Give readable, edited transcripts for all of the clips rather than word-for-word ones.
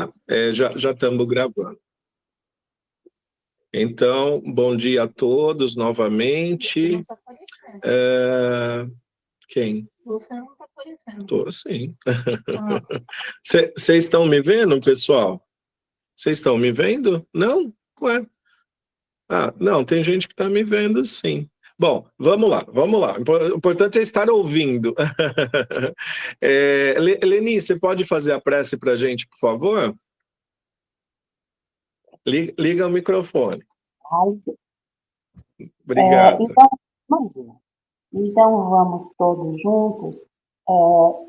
Tá? Já estamos gravando. Então, bom dia a todos novamente. Você não está aparecendo. Quem? Você não está aparecendo. Estou, sim. Vocês estão me vendo, pessoal? Vocês estão me vendo? Não? Ué? Não, tem gente que está me vendo, sim. Bom, vamos lá. O importante é estar ouvindo. Leni, você pode fazer a prece para a gente, por favor? Liga o microfone. Obrigado. Então vamos todos juntos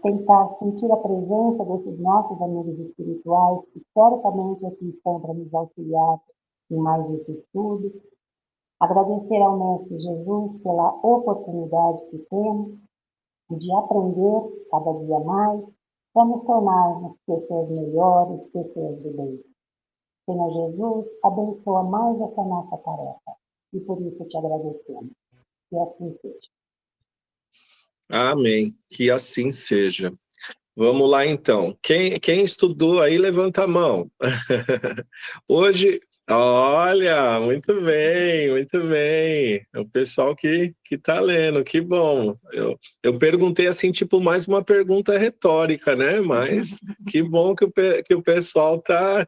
tentar sentir a presença desses nossos amigos espirituais que certamente aqui estão para nos auxiliar em mais esse estudo. Agradecer ao Mestre Jesus pela oportunidade que temos de aprender cada dia mais para nos tornarmos pessoas melhores, pessoas do bem. Senhor Jesus, abençoa mais essa nossa tarefa e por isso te agradecemos. Que assim seja. Amém. Que assim seja. Vamos lá, então. Quem estudou aí, levanta a mão. Hoje, olha, muito bem, muito bem. É o pessoal que está lendo, que bom. Eu perguntei assim, tipo, mais uma pergunta retórica, né? Mas que bom que o pessoal tá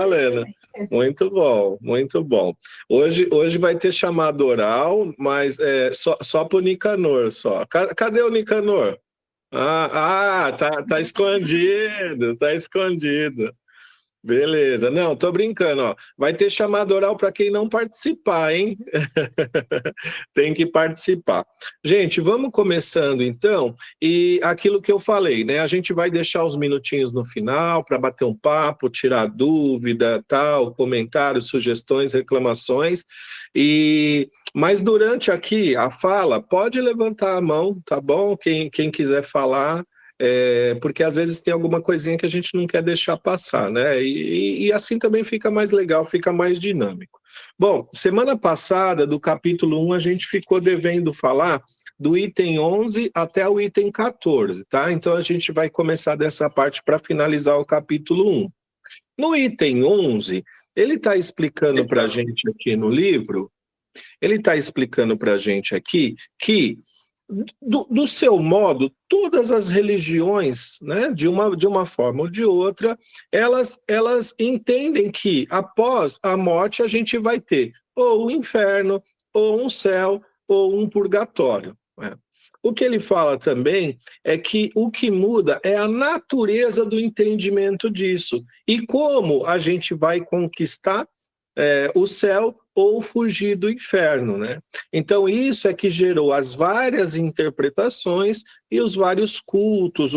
lendo. Muito bom, muito bom. Hoje vai ter chamado oral, mas só para o Nicanor, só. Cadê o Nicanor? Tá escondido, tá escondido. Beleza. Não, tô brincando, ó. Vai ter chamada oral para quem não participar, hein? Tem que participar. Gente, vamos começando então. E aquilo que eu falei, né? A gente vai deixar os minutinhos no final para bater um papo, tirar dúvida, tal, comentários, sugestões, reclamações. Mas durante aqui a fala, pode levantar a mão, tá bom? Quem quiser falar. Porque às vezes tem alguma coisinha que a gente não quer deixar passar, né? E assim também fica mais legal, fica mais dinâmico. Bom, semana passada, do capítulo 1, a gente ficou devendo falar do item 11 até o item 14, tá? Então a gente vai começar dessa parte para finalizar o capítulo 1. No item 11, ele está explicando para a gente aqui no livro, ele está explicando para a gente aqui que do seu modo, todas as religiões, né, de uma forma ou de outra, elas entendem que após a morte a gente vai ter ou o inferno, ou um céu, ou um purgatório. Né? O que ele fala também é que o que muda é a natureza do entendimento disso e como a gente vai conquistar o céu ou fugir do inferno, né? Então isso é que gerou as várias interpretações e os vários cultos,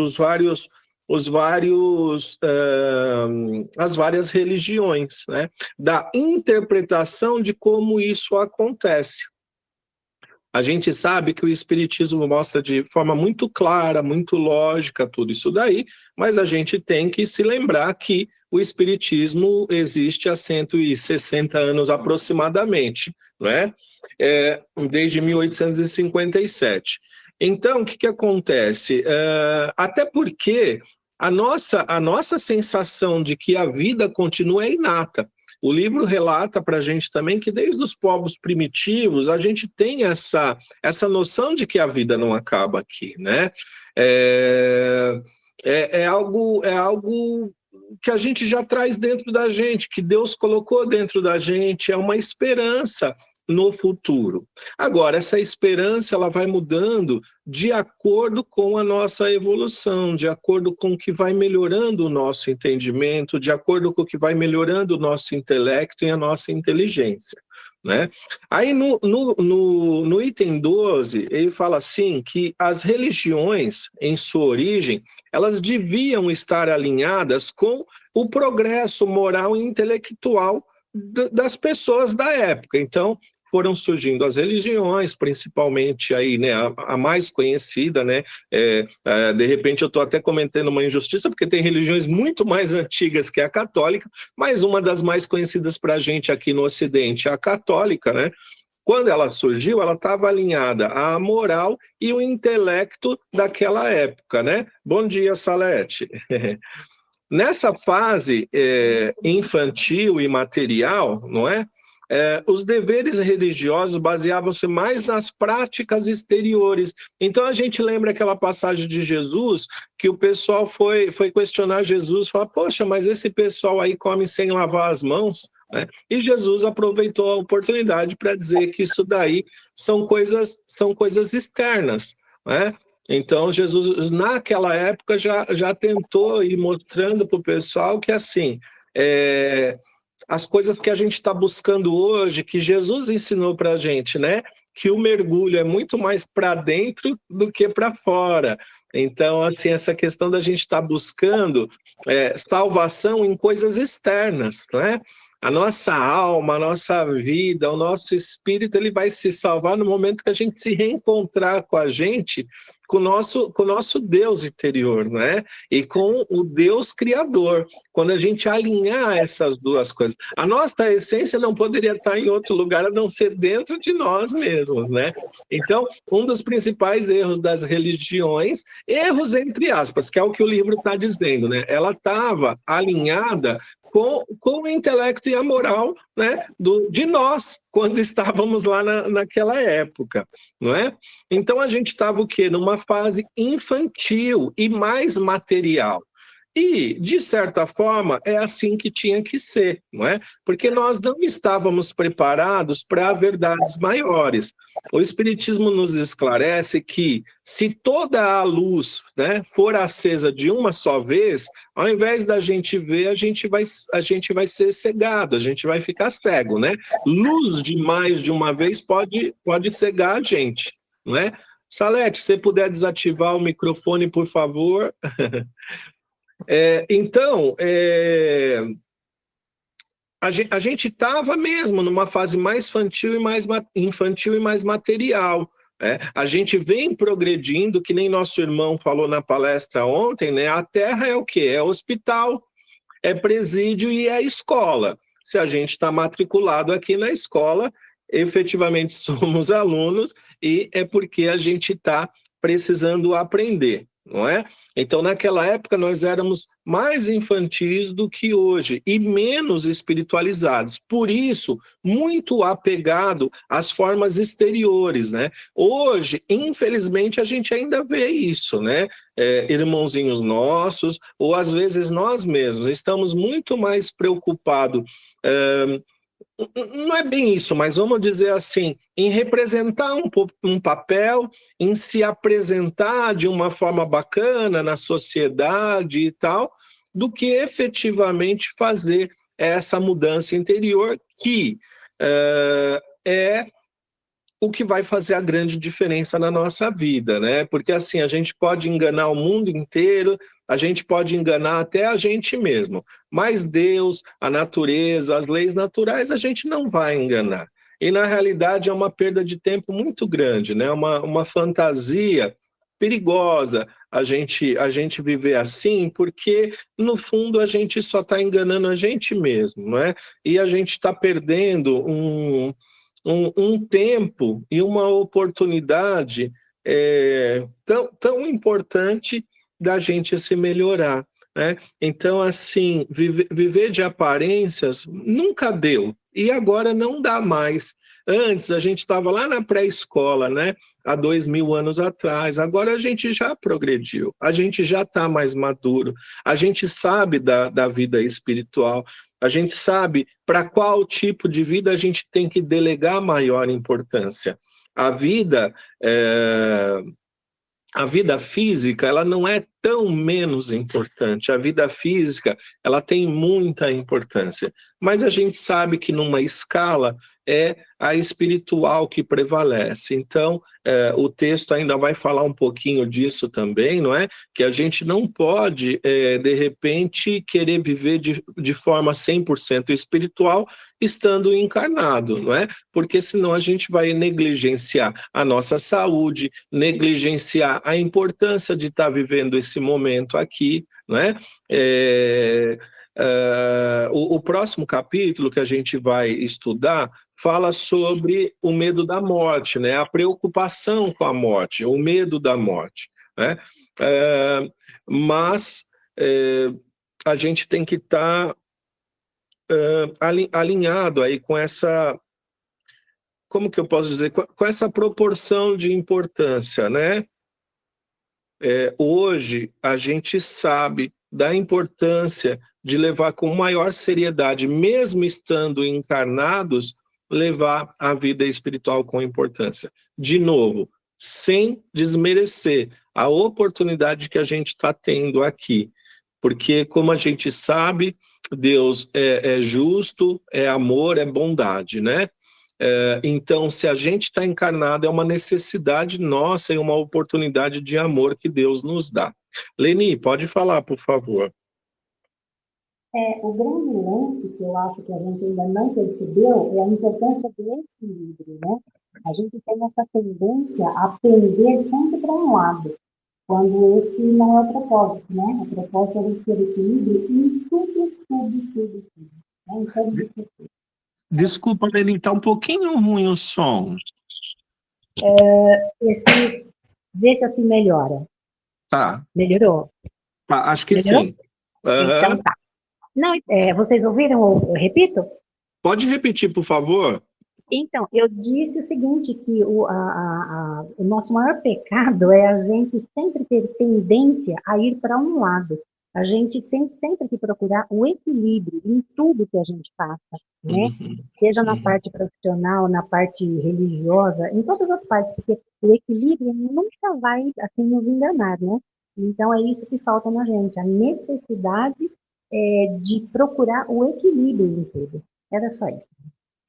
as várias religiões, né? Da interpretação de como isso acontece. A gente sabe que o Espiritismo mostra de forma muito clara, muito lógica tudo isso daí, mas a gente tem que se lembrar que o Espiritismo existe há 160 anos aproximadamente, não é? Desde 1857. Então, o que acontece? Até porque a nossa sensação de que a vida continua é inata. O livro relata para a gente também que desde os povos primitivos a gente tem essa noção de que a vida não acaba aqui, né? É algo que a gente já traz dentro da gente, que Deus colocou dentro da gente, é uma esperança no futuro. Agora, essa esperança ela vai mudando de acordo com a nossa evolução, de acordo com o que vai melhorando o nosso entendimento, de acordo com o que vai melhorando o nosso intelecto e a nossa inteligência. Né? Aí no item 12, ele fala assim que as religiões, em sua origem, elas deviam estar alinhadas com o progresso moral e intelectual das pessoas da época. Então, foram surgindo as religiões, principalmente aí, né, a mais conhecida, né, de repente eu estou até cometendo uma injustiça, porque tem religiões muito mais antigas que a católica, mas uma das mais conhecidas para a gente aqui no Ocidente, a católica, né, quando ela surgiu, ela estava alinhada à moral e o intelecto daquela época, né? Bom dia, Salete. nessa fase infantil e material, não é? Os deveres religiosos baseavam-se mais nas práticas exteriores. Então, a gente lembra aquela passagem de Jesus, que o pessoal foi questionar Jesus, falar, poxa, mas esse pessoal aí come sem lavar as mãos, né? E Jesus aproveitou a oportunidade para dizer que isso daí são coisas externas, né? Então, Jesus, naquela época, já tentou ir mostrando para o pessoal que, assim, as coisas que a gente está buscando hoje, que Jesus ensinou para a gente, né? Que o mergulho é muito mais para dentro do que para fora. Então, assim, essa questão da gente estar buscando salvação em coisas externas, né? A nossa alma, a nossa vida, o nosso espírito, ele vai se salvar no momento que a gente se reencontrar com a gente, com o nosso Deus interior, né? E com o Deus Criador. Quando a gente alinhar essas duas coisas. A nossa essência não poderia estar em outro lugar a não ser dentro de nós mesmos, né? Então, um dos principais erros das religiões, erros entre aspas, que é o que o livro está dizendo, né? Ela estava alinhada com o intelecto e a moral, né, de nós, quando estávamos lá naquela época, não é? Então a gente estava o quê? Numa fase infantil e mais material. E, de certa forma, é assim que tinha que ser, não é? Porque nós não estávamos preparados para verdades maiores. O Espiritismo nos esclarece que, se toda a luz, né, for acesa de uma só vez, ao invés da gente ver, a gente vai ser cegado, a gente vai ficar cego, né? Luz de mais de uma vez pode cegar a gente, não é? Salete, se você puder desativar o microfone, por favor. Então, a gente estava mesmo numa fase mais infantil e mais material. A gente vem progredindo, que nem nosso irmão falou na palestra ontem, né? A Terra é o quê? É hospital, é presídio e é escola. Se a gente está matriculado aqui na escola, efetivamente somos alunos e é porque a gente está precisando aprender, não é? Então, naquela época, nós éramos mais infantis do que hoje e menos espiritualizados. Por isso, muito apegado às formas exteriores, né? Hoje, infelizmente, a gente ainda vê isso, né? Irmãozinhos nossos, ou às vezes nós mesmos, estamos muito mais preocupados. Não é bem isso, mas vamos dizer assim, em representar um papel, em se apresentar de uma forma bacana na sociedade e tal, do que efetivamente fazer essa mudança interior, que é o que vai fazer a grande diferença na nossa vida, né? Porque assim, a gente pode enganar o mundo inteiro, a gente pode enganar até a gente mesmo, mas Deus, a natureza, as leis naturais, a gente não vai enganar. E na realidade é uma perda de tempo muito grande, né? Uma fantasia perigosa a gente viver assim, porque no fundo a gente só está enganando a gente mesmo, não é? E a gente está perdendo um tempo e uma oportunidade tão importante da gente se melhorar, né? Então, assim, viver de aparências nunca deu, e agora não dá mais. Antes, a gente estava lá na pré-escola, né? Há 2000 anos atrás. Agora a gente já progrediu, a gente já está mais maduro, a gente sabe da vida espiritual, a gente sabe para qual tipo de vida a gente tem que delegar maior importância. A vida física, ela não é tão menos importante. A vida física, ela tem muita importância. Mas a gente sabe que numa escala é a espiritual que prevalece. Então, o texto ainda vai falar um pouquinho disso também, não é? Que a gente não pode, de repente, querer viver de forma 100% espiritual estando encarnado, não é? Porque senão a gente vai negligenciar a nossa saúde, negligenciar a importância de estar vivendo esse momento aqui, não é? O próximo capítulo que a gente vai estudar fala sobre o medo da morte, né? A preocupação com a morte, o medo da morte, né? Mas a gente tem que estar alinhado aí com essa, como que eu posso dizer, com essa proporção de importância, né? Hoje, a gente sabe da importância de levar com maior seriedade, mesmo estando encarnados, levar a vida espiritual com importância. De novo, sem desmerecer a oportunidade que a gente está tendo aqui. Porque, como a gente sabe, Deus é justo, é amor, é bondade, né? Então, se a gente está encarnado, é uma necessidade nossa e uma oportunidade de amor que Deus nos dá. Leni, pode falar, por favor. O grande lance que eu acho que a gente ainda não percebeu é a importância do equilíbrio, né? A gente tem essa tendência a pender sempre para um lado, quando esse não é o propósito, né? O propósito é ter equilíbrio em tudo. Né? Então, Desculpa, Leni, está um pouquinho ruim o som. Vê se assim melhora. Tá. Melhorou? Acho que Melhorou? sim. Uhum. Então tá. Não, vocês ouviram? Eu repito? Pode repetir, por favor? Então, eu disse o seguinte, que o nosso maior pecado é a gente sempre ter tendência a ir para um lado. A gente tem sempre que procurar o equilíbrio em tudo que a gente faça, né? Seja na parte profissional, na parte religiosa, em todas as partes, porque o equilíbrio nunca vai, assim, nos enganar, né? Então, é isso que falta na gente, a necessidade de procurar o equilíbrio em tudo. Era só isso.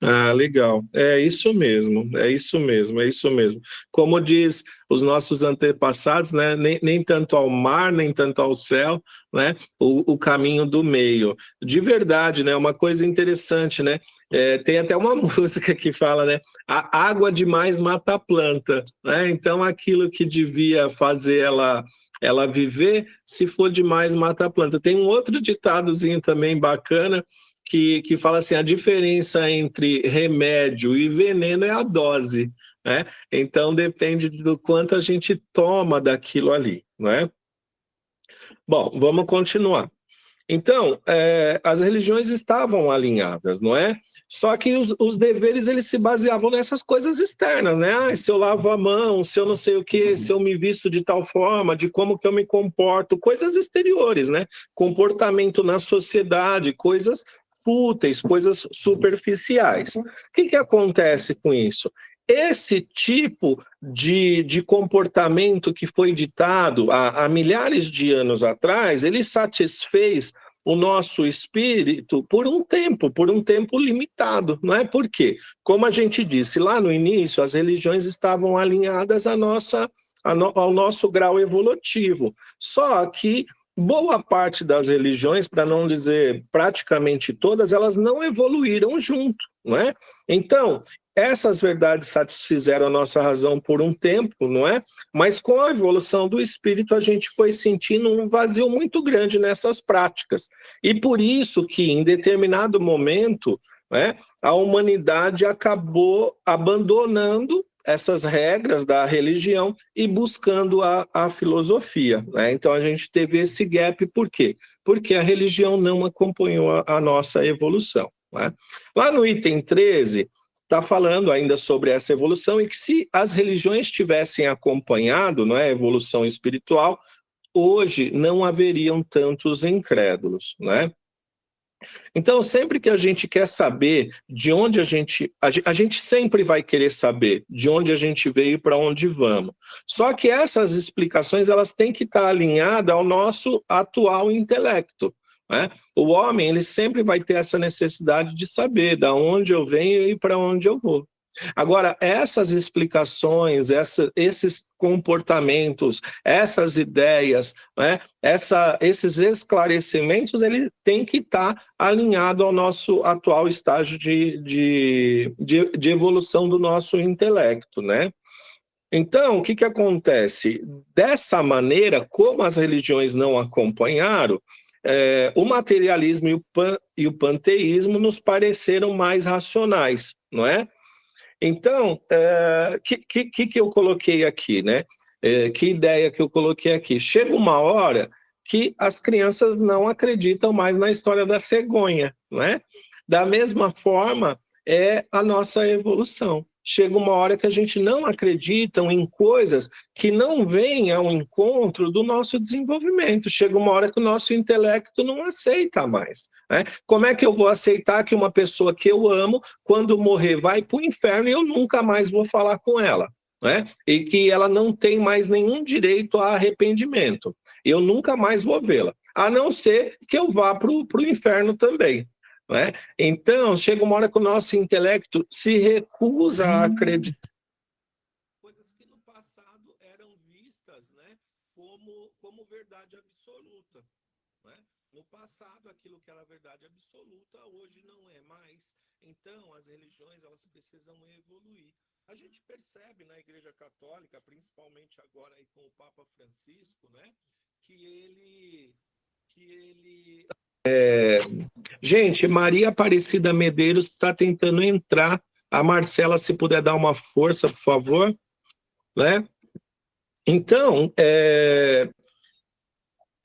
Ah, legal. É isso mesmo, é isso mesmo, é isso mesmo. Como diz os nossos antepassados, né? Nem tanto ao mar, nem tanto ao céu, né? O caminho do meio. De verdade, né? Uma coisa interessante, né? Tem até uma música que fala, né? A água demais mata a planta, né? Então, aquilo que devia fazer ela viver, se for demais, mata a planta. Tem um outro ditadozinho também bacana, que fala assim, a diferença entre remédio e veneno é a dose, né? Então, depende do quanto a gente toma daquilo ali, né? Bom, vamos continuar. Então, as religiões estavam alinhadas, não é? Só que os deveres, eles se baseavam nessas coisas externas, né? Se eu lavo a mão, se eu não sei o quê, se eu me visto de tal forma, de como que eu me comporto, coisas exteriores, né? Comportamento na sociedade, coisas fúteis, coisas superficiais. O que acontece com isso? Esse tipo de comportamento que foi ditado há milhares de anos atrás, ele satisfez o nosso espírito por um tempo limitado, não é? Por quê? Como a gente disse lá no início, as religiões estavam alinhadas ao nosso grau evolutivo. Só que boa parte das religiões, para não dizer praticamente todas, elas não evoluíram junto, não é? Então, essas verdades satisfizeram a nossa razão por um tempo, não é? Mas com a evolução do espírito, a gente foi sentindo um vazio muito grande nessas práticas. E por isso que, em determinado momento, né, a humanidade acabou abandonando essas regras da religião e buscando a filosofia, né? Então a gente teve esse gap, por quê? Porque a religião não acompanhou a nossa evolução, né? Lá no item 13, está falando ainda sobre essa evolução e que se as religiões tivessem acompanhado, não é, a evolução espiritual, hoje não haveriam tantos incrédulos, né? Então, sempre que a gente quer saber de onde a gente sempre vai querer saber de onde a gente veio e para onde vamos. Só que essas explicações, elas têm que estar alinhadas ao nosso atual intelecto, né? O homem, ele sempre vai ter essa necessidade de saber de onde eu venho e para onde eu vou. Agora, essas explicações, esses comportamentos, essas ideias, né, esses esclarecimentos, ele tem que estar alinhado ao nosso atual estágio de evolução do nosso intelecto, né? Então, o que acontece? Dessa maneira, como as religiões não acompanharam, o materialismo e o panteísmo nos pareceram mais racionais, não é? Então, que eu coloquei aqui, né? Que ideia que eu coloquei aqui? Chega uma hora que as crianças não acreditam mais na história da cegonha, não é? Da mesma forma, é a nossa evolução. Chega uma hora que a gente não acredita em coisas que não vêm ao encontro do nosso desenvolvimento. Chega uma hora que o nosso intelecto não aceita mais, né? Como é que eu vou aceitar que uma pessoa que eu amo, quando morrer, vai para o inferno e eu nunca mais vou falar com ela, né? E que ela não tem mais nenhum direito a arrependimento. Eu nunca mais vou vê-la, a não ser que eu vá para o inferno também. Né? Então, chega uma hora que o nosso intelecto se recusa a acreditar. Coisas que no passado eram vistas, né, como verdade absoluta. Né? No passado, aquilo que era verdade absoluta, hoje não é mais. Então, as religiões elas precisam evoluir. A gente percebe na Igreja Católica, principalmente agora aí com o Papa Francisco, né, que ele Gente, Maria Aparecida Medeiros está tentando entrar. A Marcela, se puder dar uma força, por favor. Né? Então, é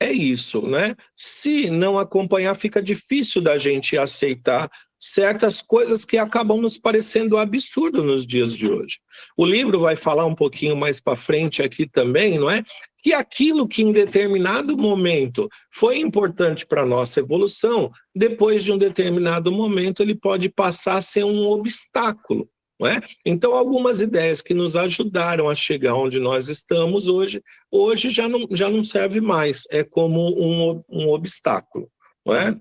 isso, né? Se não acompanhar, fica difícil da gente aceitar certas coisas que acabam nos parecendo absurdo nos dias de hoje. O livro vai falar um pouquinho mais para frente aqui também, não é? Que aquilo que em determinado momento foi importante para a nossa evolução, depois de um determinado momento ele pode passar a ser um obstáculo, não é? Então algumas ideias que nos ajudaram a chegar onde nós estamos hoje já não serve mais, é como um obstáculo, não é?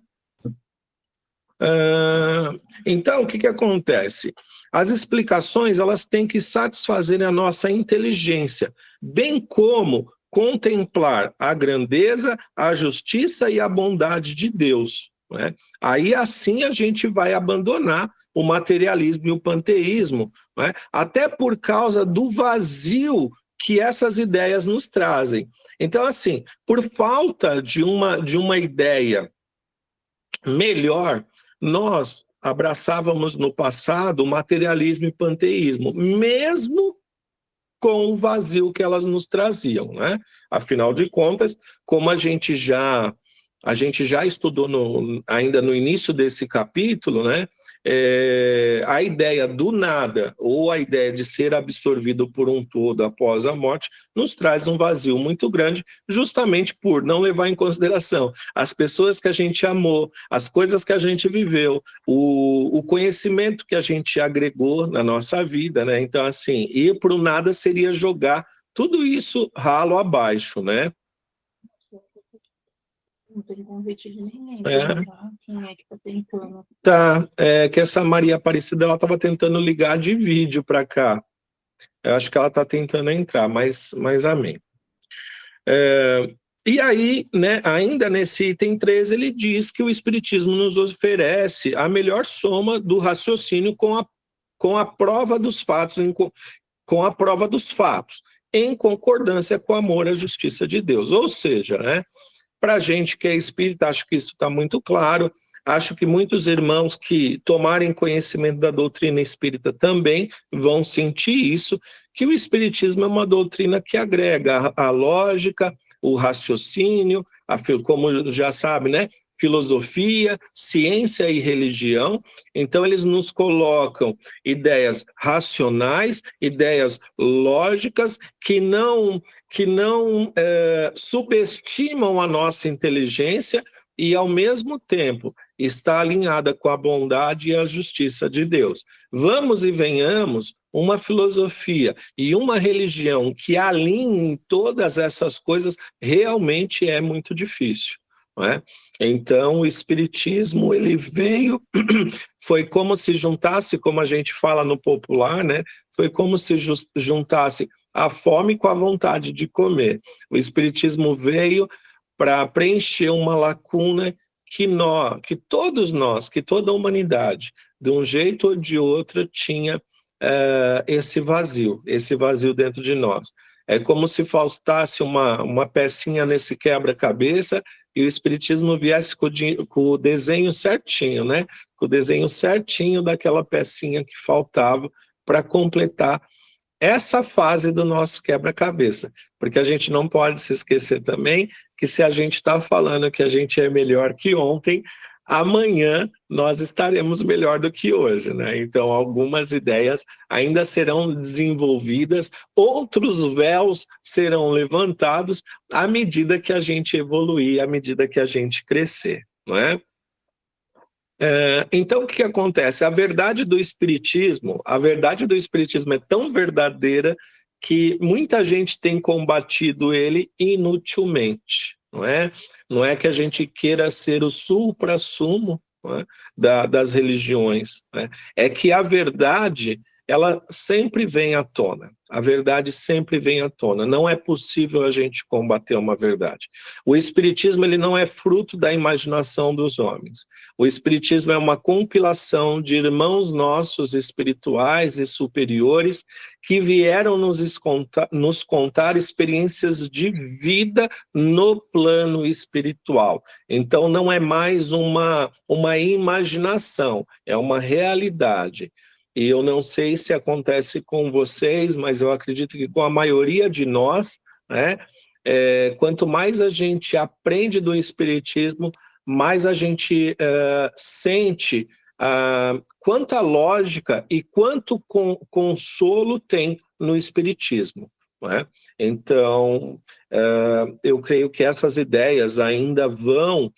Então, o que acontece? As explicações elas têm que satisfazer a nossa inteligência, bem como contemplar a grandeza, a justiça e a bondade de Deus. Né? Aí, assim, a gente vai abandonar o materialismo e o panteísmo, né? Até por causa do vazio que essas ideias nos trazem. Então, assim, por falta de uma ideia melhor, nós abraçávamos no passado o materialismo e panteísmo, mesmo com o vazio que elas nos traziam, né? Afinal de contas, como a gente já estudou ainda no início desse capítulo, né? A ideia do nada, ou a ideia de ser absorvido por um todo após a morte, nos traz um vazio muito grande, justamente por não levar em consideração as pessoas que a gente amou, as coisas que a gente viveu, o conhecimento que a gente agregou na nossa vida, né? Então, assim, ir para o nada seria jogar tudo isso ralo abaixo, né? Não tem convite de ninguém, tá? Quem é que tá tentando? Tá, que essa Maria Aparecida, ela estava tentando ligar de vídeo para cá. Eu acho que ela está tentando entrar, mas amém. E aí, né, ainda nesse item 13, ele diz que o Espiritismo nos oferece a melhor soma do raciocínio com a prova dos fatos, com a prova dos fatos, em concordância com o amor à justiça de Deus. Ou seja, né, para a gente que é espírita, acho que isso está muito claro. Acho que muitos irmãos que tomarem conhecimento da doutrina espírita também vão sentir isso, que o espiritismo é uma doutrina que agrega a lógica, o raciocínio, como já sabe, né? Filosofia, ciência e religião. Então, eles nos colocam ideias racionais, ideias lógicas, que não subestimam a nossa inteligência e, ao mesmo tempo, está alinhada com a bondade e a justiça de Deus. Vamos e venhamos, uma filosofia e uma religião que alinhem todas essas coisas realmente é muito difícil. Não é? Então, o Espiritismo, ele veio, foi como se juntasse, como a gente fala no popular, né? Foi como se juntasse a fome com a vontade de comer. O Espiritismo veio para preencher uma lacuna que todos nós, que toda a humanidade, de um jeito ou de outro, tinha esse vazio dentro de nós. É como se faltasse uma pecinha nesse quebra-cabeça e o Espiritismo viesse com o desenho certinho, né? Com o desenho certinho daquela pecinha que faltava para completar essa fase do nosso quebra-cabeça. Porque a gente não pode se esquecer também que se a gente está falando que a gente é melhor que ontem, amanhã nós estaremos melhor do que hoje, né? Então, algumas ideias ainda serão desenvolvidas, outros véus serão levantados à medida que a gente evoluir, à medida que a gente crescer, não é? Então, o que acontece? A verdade do Espiritismo é tão verdadeira que muita gente tem combatido ele inutilmente, não é? Não é que a gente queira ser o supra-sumo, não é? Das religiões, né? É que a verdade, ela sempre vem à tona. A verdade sempre vem à tona. Não é possível a gente combater uma verdade. O Espiritismo, ele não é fruto da imaginação dos homens. O Espiritismo é uma compilação de irmãos nossos espirituais e superiores que vieram nos contar experiências de vida no plano espiritual. Então, não é mais uma imaginação, é uma realidade. E eu não sei se acontece com vocês, mas eu acredito que com a maioria de nós, né, quanto mais a gente aprende do Espiritismo, mais a gente sente quanta lógica e quanto consolo tem no Espiritismo, não é? Então, eu creio que essas ideias ainda vão...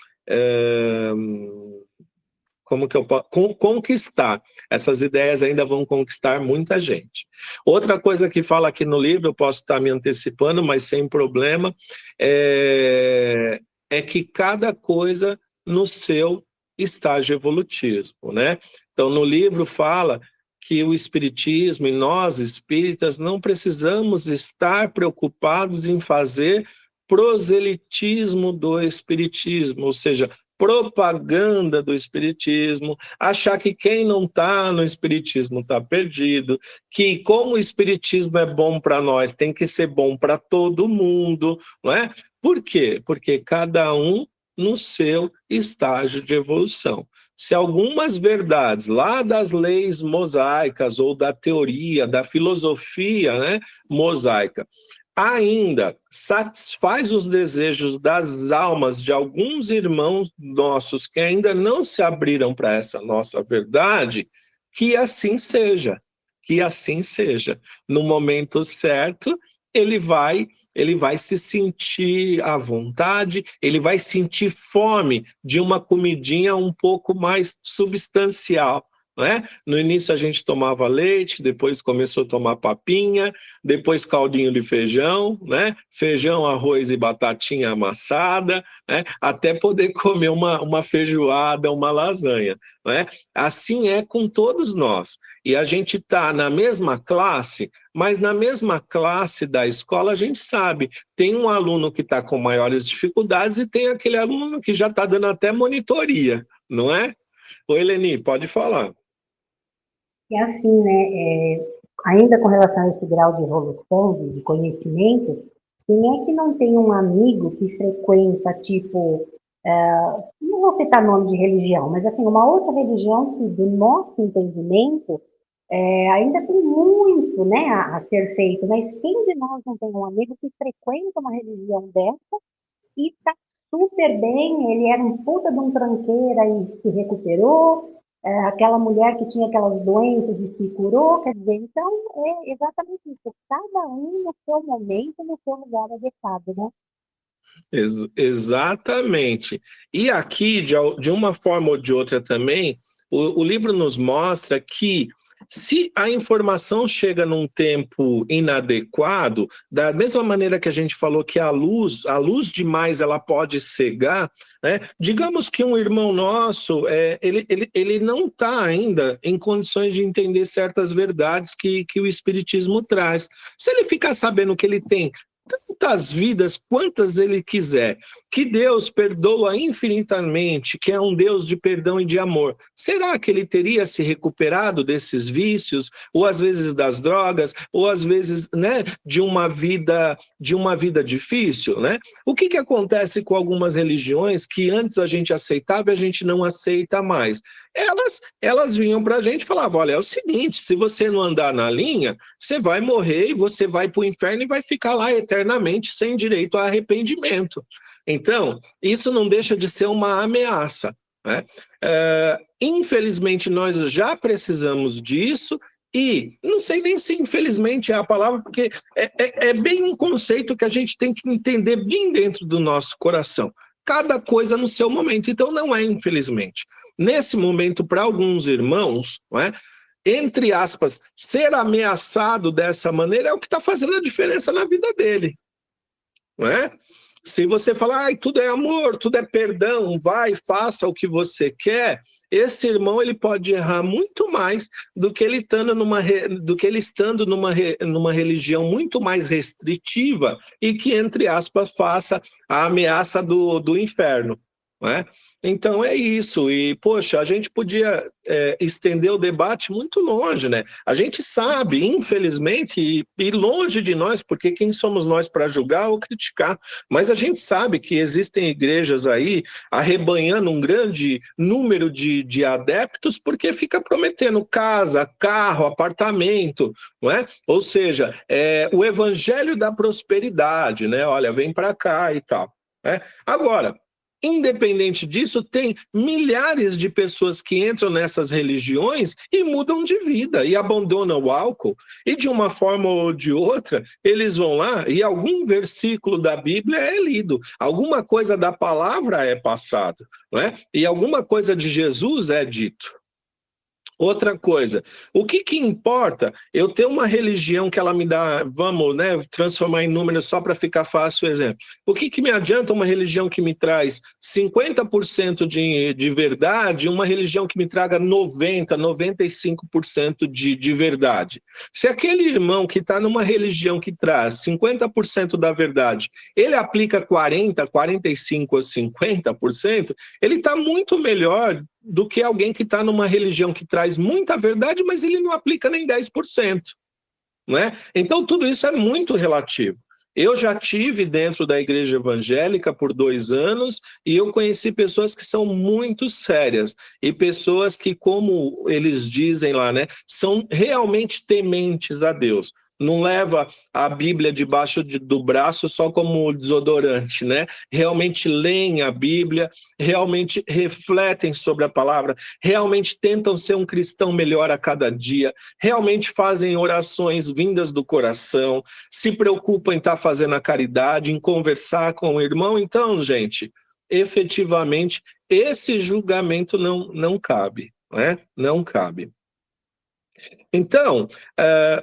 como que eu posso conquistar? Essas ideias ainda vão conquistar muita gente. Outra coisa que fala aqui no livro, eu posso estar me antecipando, mas sem problema, é que cada coisa no seu estágio evolutivo, né? Então, no livro fala que o Espiritismo e nós, espíritas, não precisamos estar preocupados em fazer proselitismo do Espiritismo, ou seja, propaganda do Espiritismo, achar que quem não está no Espiritismo está perdido, que como o Espiritismo é bom para nós, tem que ser bom para todo mundo, não é? Por quê? Porque cada um no seu estágio de evolução. Se algumas verdades lá das leis mosaicas ou da teoria, da filosofia, né, mosaica, ainda satisfaz os desejos das almas de alguns irmãos nossos que ainda não se abriram para essa nossa verdade, que assim seja, que assim seja. No momento certo, ele vai se sentir à vontade, ele vai sentir fome de uma comidinha um pouco mais substancial, não é? No início a gente tomava leite, depois começou a tomar papinha, depois caldinho de feijão, né? Feijão, arroz e batatinha amassada, né? Até poder comer uma feijoada, uma lasanha, não é? Assim é com todos nós. E a gente está na mesma classe, mas na mesma classe da escola a gente sabe, tem um aluno que está com maiores dificuldades e tem aquele aluno que já está dando até monitoria, não é? Oi, Leni, pode falar. É assim, né, ainda com relação a esse grau de evolução, de conhecimento, quem é que não tem um amigo que frequenta, tipo, não vou citar nome de religião, mas assim, uma outra religião que, do nosso entendimento, ainda tem muito, né, a ser feito, mas quem de nós não tem um amigo que frequenta uma religião dessa e está super bem, ele era um puta de um tranqueira e se recuperou, aquela mulher que tinha aquelas doenças e se curou, quer dizer, então é exatamente isso, cada um no seu momento, no seu lugar adequado, né? Exatamente. E aqui, de uma forma ou de outra também, o livro nos mostra que se a informação chega num tempo inadequado, da mesma maneira que a gente falou que a luz demais ela pode cegar, né? Digamos que um irmão nosso, ele não está ainda em condições de entender certas verdades que o Espiritismo traz. Se ele ficar sabendo que ele tem tantas vidas quantas ele quiser, que Deus perdoa infinitamente, que é um Deus de perdão e de amor, será que ele teria se recuperado desses vícios, ou às vezes das drogas, ou às vezes, né, de uma vida difícil, né? O que acontece com algumas religiões que antes a gente aceitava e a gente não aceita mais? Elas vinham para a gente e falavam, olha, é o seguinte, se você não andar na linha, você vai morrer e você vai para o inferno e vai ficar lá eternamente sem direito a arrependimento. Então, isso não deixa de ser uma ameaça, né? Infelizmente, nós já precisamos disso e não sei nem se infelizmente é a palavra, porque é bem um conceito que a gente tem que entender bem dentro do nosso coração. Cada coisa no seu momento, então não é infelizmente. Nesse momento, para alguns irmãos, não é? Entre aspas, ser ameaçado dessa maneira é o que está fazendo a diferença na vida dele, não é? Se você falar, tudo é amor, tudo é perdão, vai, faça o que você quer, esse irmão ele pode errar muito mais do que ele estando numa religião muito mais restritiva e que, entre aspas, faça a ameaça do inferno. Não é? Então é isso, e poxa, a gente podia estender o debate muito longe, né? A gente sabe, infelizmente, e longe de nós, porque quem somos nós para julgar ou criticar, mas a gente sabe que existem igrejas aí arrebanhando um grande número de adeptos porque fica prometendo casa, carro, apartamento, não é? Ou seja, o evangelho da prosperidade, né? Olha, vem para cá e tal. Né? Agora, independente disso, tem milhares de pessoas que entram nessas religiões e mudam de vida, e abandonam o álcool, e de uma forma ou de outra, eles vão lá e algum versículo da Bíblia é lido, alguma coisa da palavra é passado, não é? E alguma coisa de Jesus é dito. Outra coisa, o que importa eu ter uma religião que ela me dá, vamos, né, transformar em números só para ficar fácil o exemplo. O que me adianta uma religião que me traz 50% de verdade, uma religião que me traga 90%, 95% de verdade? Se aquele irmão que está numa religião que traz 50% da verdade, ele aplica 40%, 45% ou 50%, ele está muito melhor do que alguém que está numa religião que traz muita verdade, mas ele não aplica nem 10%. Né? Então, tudo isso é muito relativo. Eu já tive dentro da igreja evangélica por 2 anos e eu conheci pessoas que são muito sérias e pessoas que, como eles dizem lá, né, são realmente tementes a Deus. Não leva a Bíblia debaixo do braço só como desodorante, né? Realmente leem a Bíblia, realmente refletem sobre a palavra, realmente tentam ser um cristão melhor a cada dia, realmente fazem orações vindas do coração, se preocupam em estar fazendo a caridade, em conversar com o irmão. Então, gente, efetivamente, esse julgamento não cabe, né? Não cabe. Então,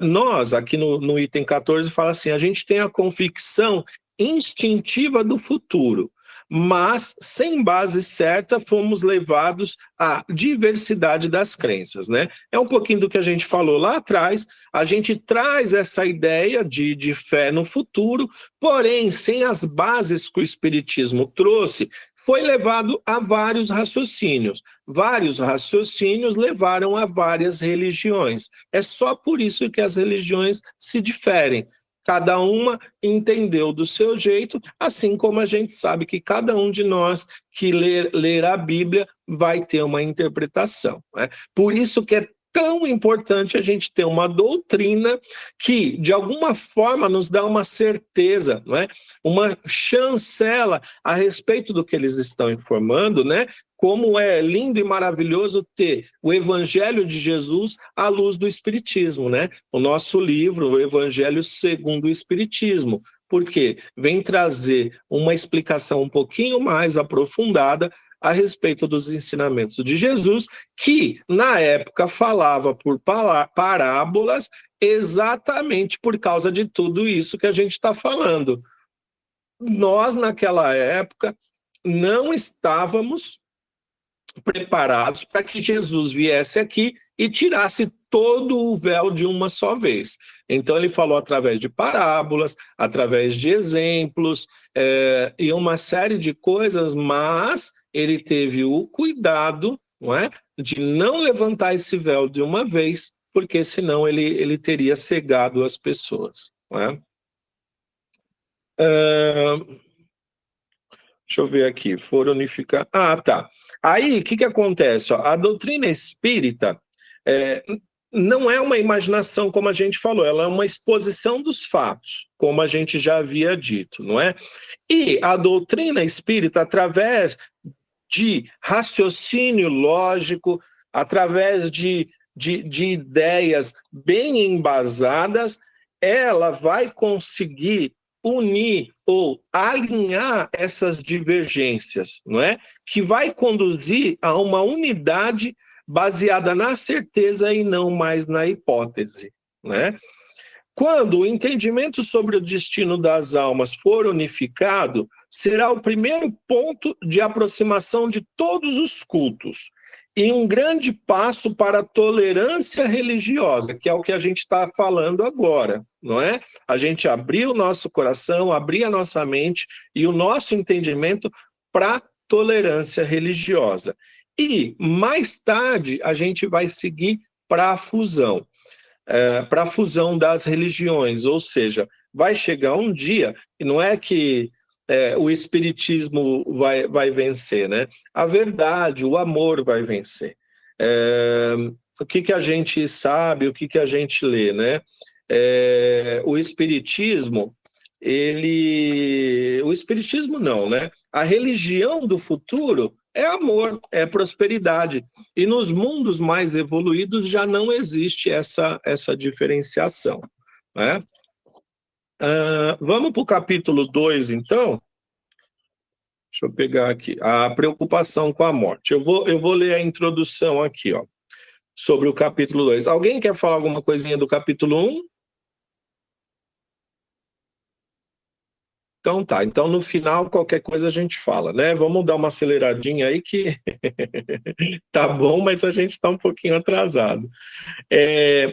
nós, aqui no item 14, fala assim, a gente tem a convicção instintiva do futuro, mas sem base certa fomos levados à diversidade das crenças, né? É um pouquinho do que a gente falou lá atrás, a gente traz essa ideia de fé no futuro, porém, sem as bases que o Espiritismo trouxe, foi levado a vários raciocínios. Vários raciocínios levaram a várias religiões. É só por isso que as religiões se diferem. Cada uma entendeu do seu jeito, assim como a gente sabe que cada um de nós que ler a Bíblia vai ter uma interpretação. Né? Por isso que é tão importante a gente ter uma doutrina que, de alguma forma, nos dá uma certeza, não é? Uma chancela a respeito do que eles estão informando, né? Como é lindo e maravilhoso ter o Evangelho de Jesus à luz do Espiritismo, né? O nosso livro, o Evangelho segundo o Espiritismo. Por quê? Vem trazer uma explicação um pouquinho mais aprofundada a respeito dos ensinamentos de Jesus, que, na época, falava por parábolas exatamente por causa de tudo isso que a gente está falando. Nós, naquela época, não estávamos preparados para que Jesus viesse aqui e tirasse todo o véu de uma só vez. Então ele falou através de parábolas, através de exemplos, e uma série de coisas, mas ele teve o cuidado, não é, de não levantar esse véu de uma vez, porque senão ele teria cegado as pessoas. Não é? Deixa eu ver aqui, for unificar... Ah, tá. Aí, o que acontece? A doutrina espírita, não é uma imaginação, como a gente falou, ela é uma exposição dos fatos, como a gente já havia dito, não é? E a doutrina espírita, através de raciocínio lógico, através de ideias bem embasadas, ela vai conseguir unir ou alinhar essas divergências, não é? Que vai conduzir a uma unidade baseada na certeza e não mais na hipótese, né? Quando o entendimento sobre o destino das almas for unificado, será o primeiro ponto de aproximação de todos os cultos e um grande passo para a tolerância religiosa, que é o que a gente está falando agora, não é? A gente abrir o nosso coração, abrir a nossa mente e o nosso entendimento para a tolerância religiosa. E, mais tarde, a gente vai seguir para a fusão. Para a fusão das religiões, ou seja, vai chegar um dia, e não é que o espiritismo vai vencer, né? A verdade, o amor vai vencer. O que a gente sabe, o que a gente lê, né? O espiritismo, o espiritismo não, né? A religião do futuro é amor, é prosperidade. E nos mundos mais evoluídos já não existe essa diferenciação, né? Vamos para o capítulo 2, então. Deixa eu pegar aqui. A preocupação com a morte. Eu vou ler a introdução aqui, ó, sobre o capítulo 2. Alguém quer falar alguma coisinha do capítulo 1? Então tá, então no final qualquer coisa a gente fala, né? Vamos dar uma aceleradinha aí que tá bom, mas a gente está um pouquinho atrasado.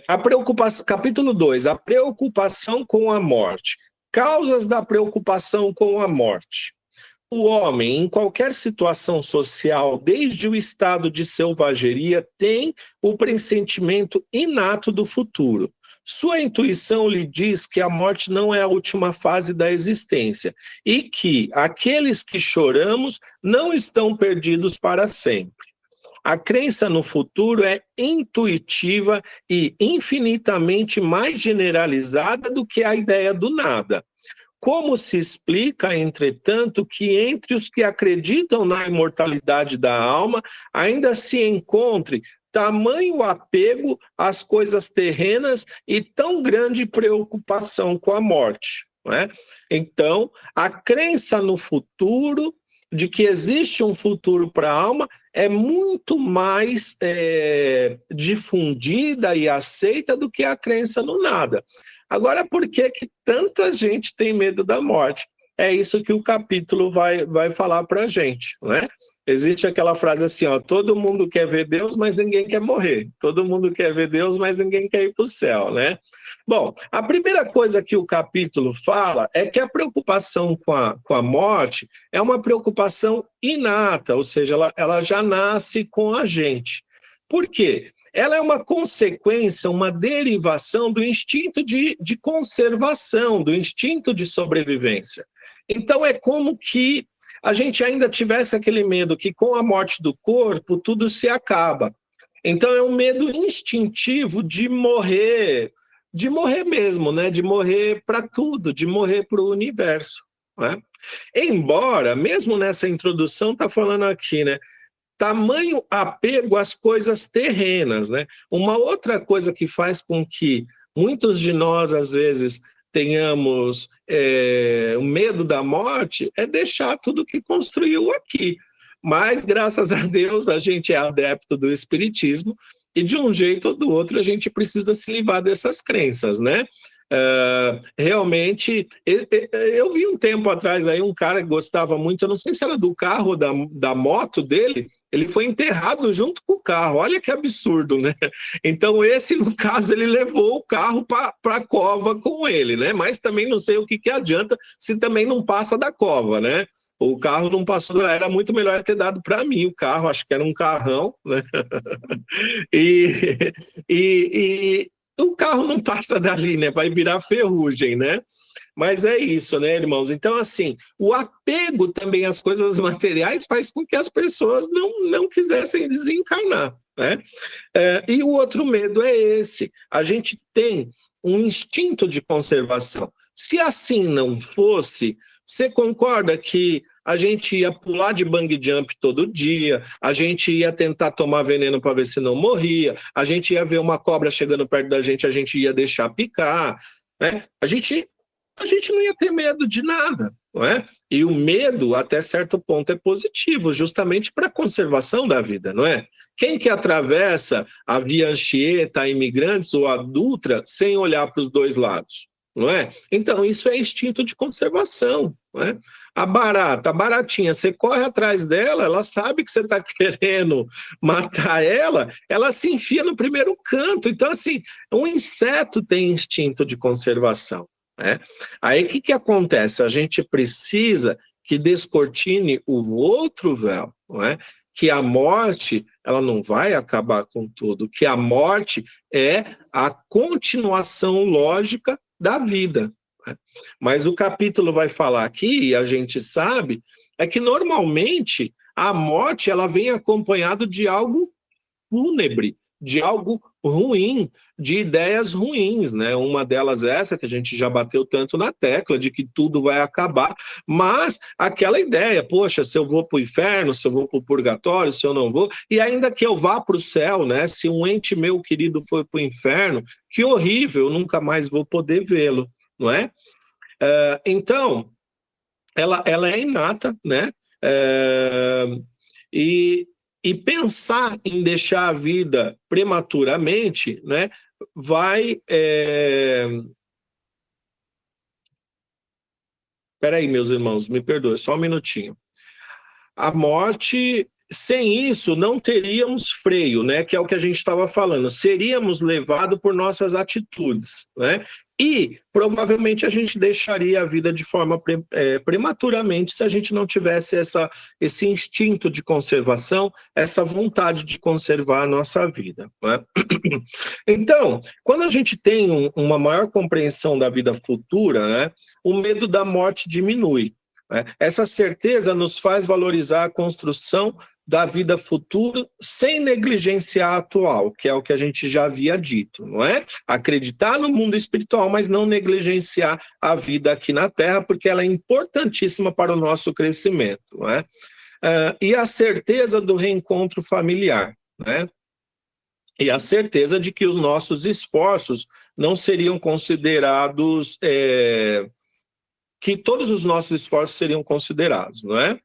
A preocupação, capítulo 2, a preocupação com a morte. Causas da preocupação com a morte. O homem, em qualquer situação social, desde o estado de selvageria, tem o pressentimento inato do futuro. Sua intuição lhe diz que a morte não é a última fase da existência e que aqueles que choramos não estão perdidos para sempre. A crença no futuro é intuitiva e infinitamente mais generalizada do que a ideia do nada. Como se explica, entretanto, que entre os que acreditam na imortalidade da alma ainda se encontre tamanho apego às coisas terrenas e tão grande preocupação com a morte, não é? Então, a crença no futuro, de que existe um futuro para a alma, é muito mais difundida e aceita do que a crença no nada. Agora, por que tanta gente tem medo da morte? É isso que o capítulo vai falar para a gente, né? Existe aquela frase assim, ó, todo mundo quer ver Deus, mas ninguém quer morrer. Todo mundo quer ver Deus, mas ninguém quer ir para o céu, né? Bom, a primeira coisa que o capítulo fala é que a preocupação com a morte é uma preocupação inata, ou seja, ela já nasce com a gente. Por quê? Ela é uma consequência, uma derivação do instinto de conservação, do instinto de sobrevivência. Então, é como que a gente ainda tivesse aquele medo que com a morte do corpo tudo se acaba. Então, é um medo instintivo de morrer mesmo, né? De morrer para tudo, de morrer para o universo, né? Embora, mesmo nessa introdução, está falando aqui, né? Tamanho apego às coisas terrenas, né? Uma outra coisa que faz com que muitos de nós, às vezes, tenhamos o medo da morte é deixar tudo que construiu aqui. Mas, graças a Deus, a gente é adepto do espiritismo e, de um jeito ou do outro, a gente precisa se livrar dessas crenças, né? Realmente, eu vi um tempo atrás aí um cara que gostava muito, eu não sei se era do carro ou da moto dele, ele foi enterrado junto com o carro. Olha que absurdo, né? Então esse, no caso, ele levou o carro para a cova com ele, né? Mas também não sei o que adianta se também não passa da cova, né? O carro não passou, era muito melhor ter dado para mim o carro, acho que era um carrão, né? E o carro não passa dali, né? Vai virar ferrugem, né? Mas é isso, né, irmãos? Então, assim, o apego também às coisas materiais faz com que as pessoas não quisessem desencarnar, né? E o outro medo é esse. A gente tem um instinto de conservação. Se assim não fosse, você concorda que a gente ia pular de bungee jump todo dia, a gente ia tentar tomar veneno para ver se não morria, a gente ia ver uma cobra chegando perto da gente, a gente ia deixar picar, né? A gente não ia ter medo de nada, não é? E o medo, até certo ponto, é positivo, justamente para a conservação da vida, não é? Quem que atravessa a Via Anchieta, a Imigrantes ou a Dutra sem olhar para os dois lados, não é? Então, isso é instinto de conservação, não é? A barata, a baratinha, você corre atrás dela, ela sabe que você está querendo matar ela, ela se enfia no primeiro canto. Então, assim, um inseto tem instinto de conservação, né? Aí, o que acontece? A gente precisa que descortine o outro véu, não é? Que a morte, ela não vai acabar com tudo, que a morte é a continuação lógica da vida. Mas o capítulo vai falar aqui, e a gente sabe, é que normalmente a morte ela vem acompanhada de algo fúnebre, de algo ruim, de ideias ruins, né? Uma delas é essa que a gente já bateu tanto na tecla, de que tudo vai acabar, mas aquela ideia, poxa, se eu vou para o inferno, se eu vou para o purgatório, se eu não vou, e ainda que eu vá para o céu, né? Se um ente meu querido for para o inferno, que horrível, eu nunca mais vou poder vê-lo, não é? Então, ela é inata, né? E pensar em deixar a vida prematuramente, né, vai... Peraí, meus irmãos, me perdoe, só um minutinho. A morte, sem isso, não teríamos freio, né, que é o que a gente estava falando. Seríamos levados por nossas atitudes, né? E provavelmente a gente deixaria a vida de forma prematuramente se a gente não tivesse esse instinto de conservação, essa vontade de conservar a nossa vida, né? Então, quando a gente tem uma maior compreensão da vida futura, né, o medo da morte diminui, né? Essa certeza nos faz valorizar a construção da vida futura sem negligenciar a atual, que é o que a gente já havia dito, não é? Acreditar no mundo espiritual, mas não negligenciar a vida aqui na Terra, porque ela é importantíssima para o nosso crescimento, não é? E a certeza do reencontro familiar, né? E a certeza de que os nossos esforços não seriam considerados, que todos os nossos esforços seriam considerados, não é?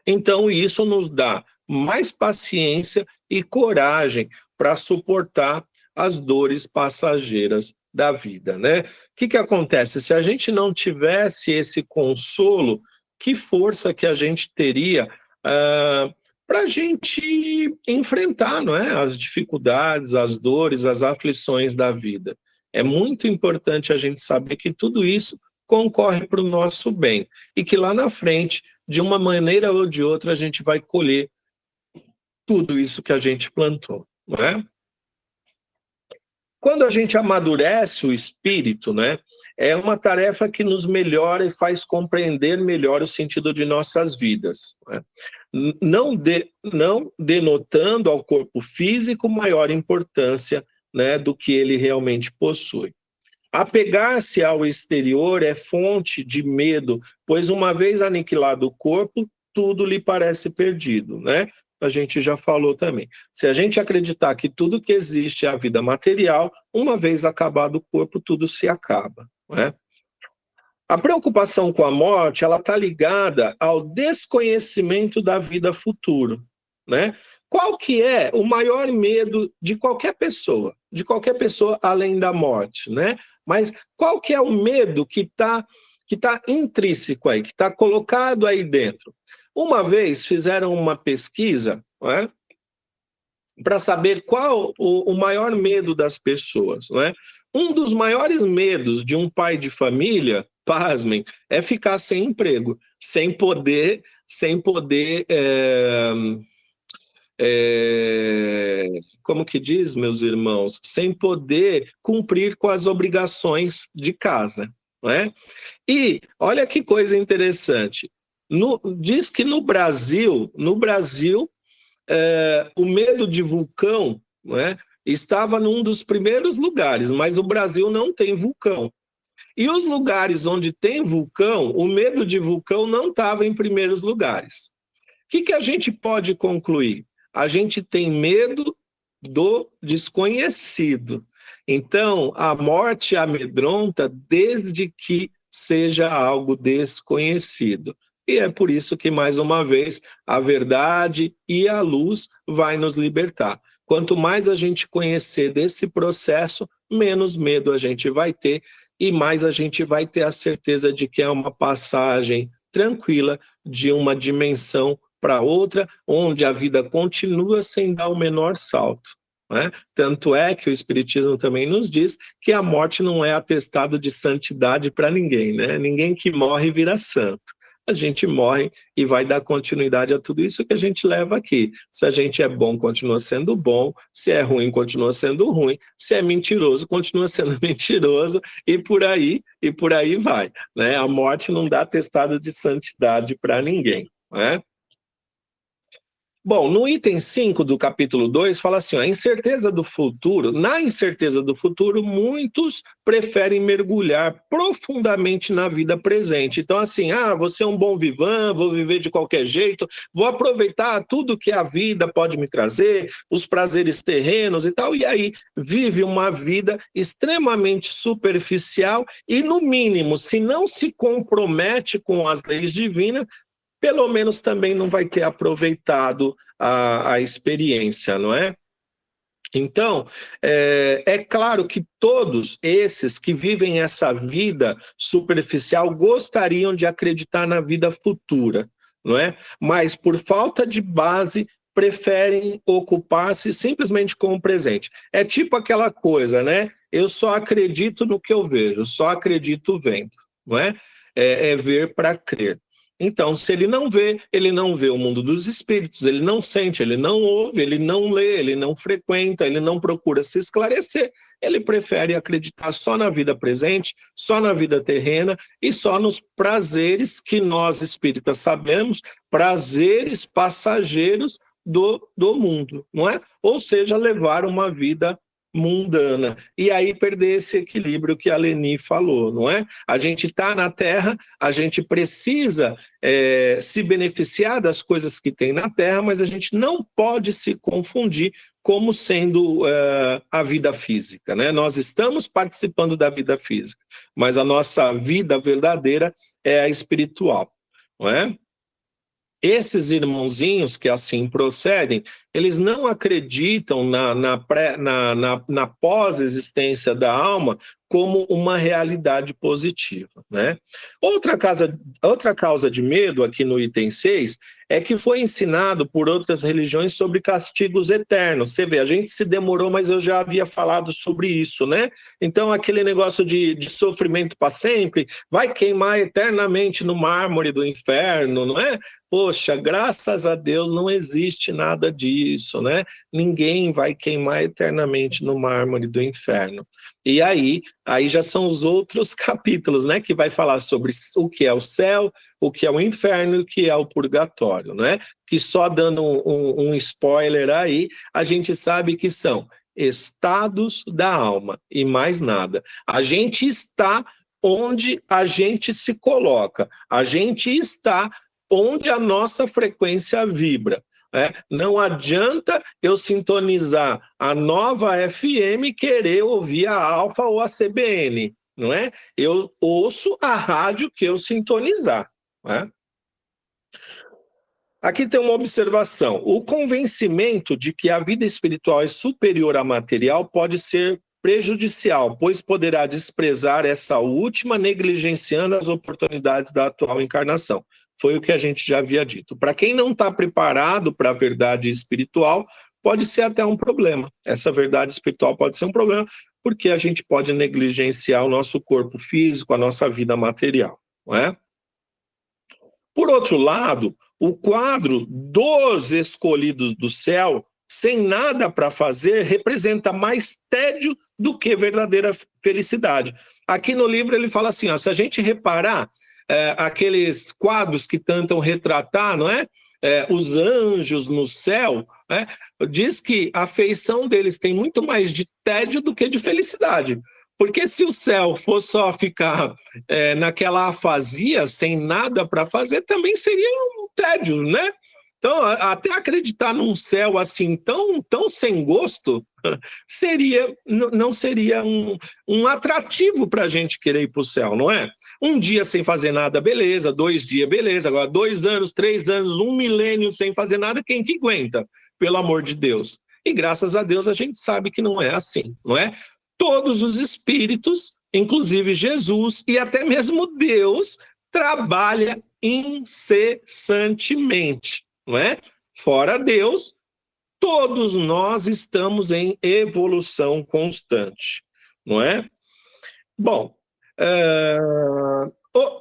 Então, isso nos dá mais paciência e coragem para suportar as dores passageiras da vida, né? O que acontece? Se a gente não tivesse esse consolo, que força que a gente teria para a gente enfrentar, não é? As dificuldades, as dores, as aflições da vida. É muito importante a gente saber que tudo isso concorre para o nosso bem e que lá na frente, de uma maneira ou de outra, a gente vai colher tudo isso que a gente plantou, não é? Quando a gente amadurece o espírito, né, é uma tarefa que nos melhora e faz compreender melhor o sentido de nossas vidas, né? Não denotando ao corpo físico maior importância, né, do que ele realmente possui. Apegar-se ao exterior é fonte de medo, pois uma vez aniquilado o corpo, tudo lhe parece perdido, né? A gente já falou também. Se a gente acreditar que tudo que existe é a vida material, uma vez acabado o corpo, tudo se acaba, né? A preocupação com a morte, ela está ligada ao desconhecimento da vida futura, né? Qual que é o maior medo de qualquer pessoa além da morte, né? Mas qual que é o medo que tá intrínseco aí, que está colocado aí dentro? Uma vez fizeram uma pesquisa, né, para saber qual o maior medo das pessoas, né? Um dos maiores medos de um pai de família, pasmem, é ficar sem emprego, sem poder como que diz, meus irmãos, sem poder cumprir com as obrigações de casa, não é? E olha que coisa interessante, diz que no Brasil o medo de vulcão, não é? Estava num dos primeiros lugares, mas o Brasil não tem vulcão. E os lugares onde tem vulcão, o medo de vulcão não estava em primeiros lugares. O que a gente pode concluir? A gente tem medo do desconhecido. Então, a morte amedronta desde que seja algo desconhecido. E é por isso que, mais uma vez, a verdade e a luz vai nos libertar. Quanto mais a gente conhecer desse processo, menos medo a gente vai ter e mais a gente vai ter a certeza de que é uma passagem tranquila de uma dimensão para outra, onde a vida continua sem dar o menor salto. Né? Tanto é que o Espiritismo também nos diz que a morte não é atestado de santidade para ninguém, né? Ninguém que morre vira santo. A gente morre e vai dar continuidade a tudo isso que a gente leva aqui. Se a gente é bom, continua sendo bom. Se é ruim, continua sendo ruim. Se é mentiroso, continua sendo mentiroso. E por aí vai. Né? A morte não dá atestado de santidade para ninguém. Né? Bom, no item 5 do capítulo 2, fala assim, ó, a incerteza do futuro. Na incerteza do futuro, muitos preferem mergulhar profundamente na vida presente. Então, assim, vou ser um bom vivan, vou viver de qualquer jeito, vou aproveitar tudo que a vida pode me trazer, os prazeres terrenos e tal, e aí vive uma vida extremamente superficial e, no mínimo, se não se compromete com as leis divinas, pelo menos também não vai ter aproveitado a experiência, não é? Então, é claro que todos esses que vivem essa vida superficial gostariam de acreditar na vida futura, não é? Mas, por falta de base, preferem ocupar-se simplesmente com o presente. É tipo aquela coisa, né? Eu só acredito no que eu vejo, só acredito vendo, não é? É ver para crer. Então, se ele não vê o mundo dos espíritos, ele não sente, ele não ouve, ele não lê, ele não frequenta, ele não procura se esclarecer, ele prefere acreditar só na vida presente, só na vida terrena e só nos prazeres que nós espíritas sabemos, prazeres passageiros do mundo, não é? Ou seja, levar uma vida mundana, e aí perder esse equilíbrio que a Leni falou, não é? A gente está na Terra, a gente precisa se beneficiar das coisas que tem na Terra, mas a gente não pode se confundir como sendo a vida física, né? Nós estamos participando da vida física, mas a nossa vida verdadeira é a espiritual, não é? Esses irmãozinhos que assim procedem, eles não acreditam na pós-existência da alma como uma realidade positiva, né? Outra causa de medo, aqui no item 6, é que foi ensinado por outras religiões sobre castigos eternos. Você vê, a gente se demorou, mas eu já havia falado sobre isso, né? Então, aquele negócio de sofrimento para sempre, vai queimar eternamente no mármore do inferno, não é? Poxa, graças a Deus não existe nada disso, né? Ninguém vai queimar eternamente no mármore do inferno. E aí já são os outros capítulos, né? Que vai falar sobre o que é o céu, o que é o inferno e o que é o purgatório, né? Que só dando um spoiler aí, a gente sabe que são estados da alma e mais nada. A gente está onde a gente se coloca, a gente está onde a nossa frequência vibra. Não adianta eu sintonizar a Nova FM e querer ouvir a Alfa ou a CBN, não é? Eu ouço a rádio que eu sintonizar. Não é? Aqui tem uma observação. O convencimento de que a vida espiritual é superior à material pode ser prejudicial, pois poderá desprezar essa última, negligenciando as oportunidades da atual encarnação. Foi o que a gente já havia dito. Para quem não está preparado para a verdade espiritual, pode ser até um problema. Essa verdade espiritual pode ser um problema, porque a gente pode negligenciar o nosso corpo físico, a nossa vida material, não é? Por outro lado, o quadro dos escolhidos do céu, sem nada para fazer, representa mais tédio do que verdadeira felicidade. Aqui no livro ele fala assim, ó, se a gente reparar, aqueles quadros que tentam retratar, não é? Os anjos no céu, né? Diz que a afeição deles tem muito mais de tédio do que de felicidade. Porque se o céu for só ficar naquela afasia, sem nada para fazer, também seria um tédio, né? Então, até acreditar num céu assim tão sem gosto não seria um atrativo para a gente querer ir para o céu, não é? Um dia sem fazer nada, beleza. 2 dias, beleza. Agora 2 anos, 3 anos, 1 milênio sem fazer nada, quem que aguenta? Pelo amor de Deus. E graças a Deus a gente sabe que não é assim, não é? Todos os espíritos, inclusive Jesus e até mesmo Deus, trabalha incessantemente, não é? Fora Deus, todos nós estamos em evolução constante, não é? Bom,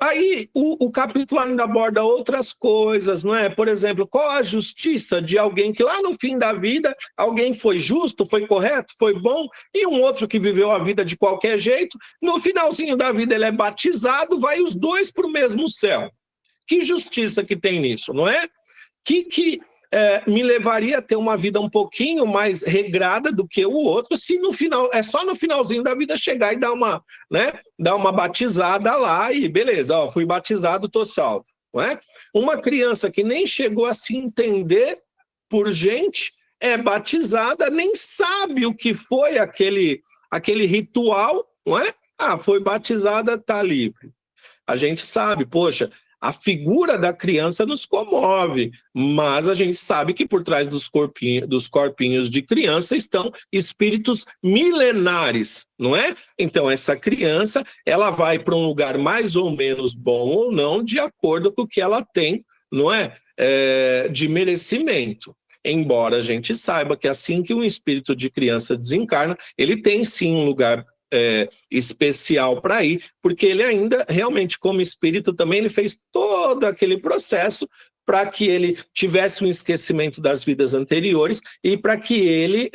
aí o capítulo ainda aborda outras coisas, não é? Por exemplo, qual a justiça de alguém que lá no fim da vida, alguém foi justo, foi correto, foi bom, e um outro que viveu a vida de qualquer jeito, no finalzinho da vida ele é batizado, vai os dois para o mesmo céu. Que justiça que tem nisso, não é? Que me levaria a ter uma vida um pouquinho mais regrada do que o outro, se no final, só no finalzinho da vida chegar e dar uma batizada lá e beleza, ó, fui batizado, tô salvo, não é? Uma criança que nem chegou a se entender por gente, é batizada, nem sabe o que foi aquele ritual, não é? Ah, foi batizada, tá livre. A gente sabe, poxa, a figura da criança nos comove, mas a gente sabe que por trás dos corpinhos de criança estão espíritos milenares, não é? Então essa criança, ela vai para um lugar mais ou menos bom ou não, de acordo com o que ela tem, não é? De merecimento. Embora a gente saiba que assim que um espírito de criança desencarna, ele tem sim um lugar especial para ir, porque ele ainda, realmente, como espírito também, ele fez todo aquele processo para que ele tivesse um esquecimento das vidas anteriores e para que ele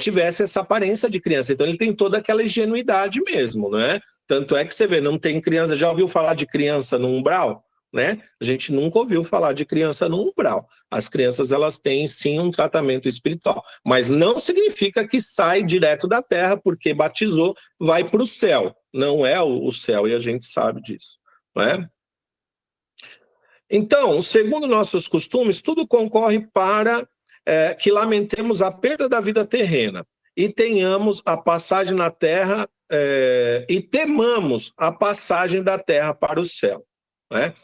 tivesse essa aparência de criança. Então ele tem toda aquela ingenuidade mesmo, não é? Tanto é que você vê, não tem criança, já ouviu falar de criança no umbral? Né? A gente nunca ouviu falar de criança no umbral. As crianças, elas têm sim um tratamento espiritual, mas não significa que sai direto da terra porque batizou, vai para o céu. Não é o céu, e a gente sabe disso, não é? Então, segundo nossos costumes, tudo concorre para que lamentemos a perda da vida terrena e tenhamos a passagem na terra e temamos a passagem da terra para o céu. Né?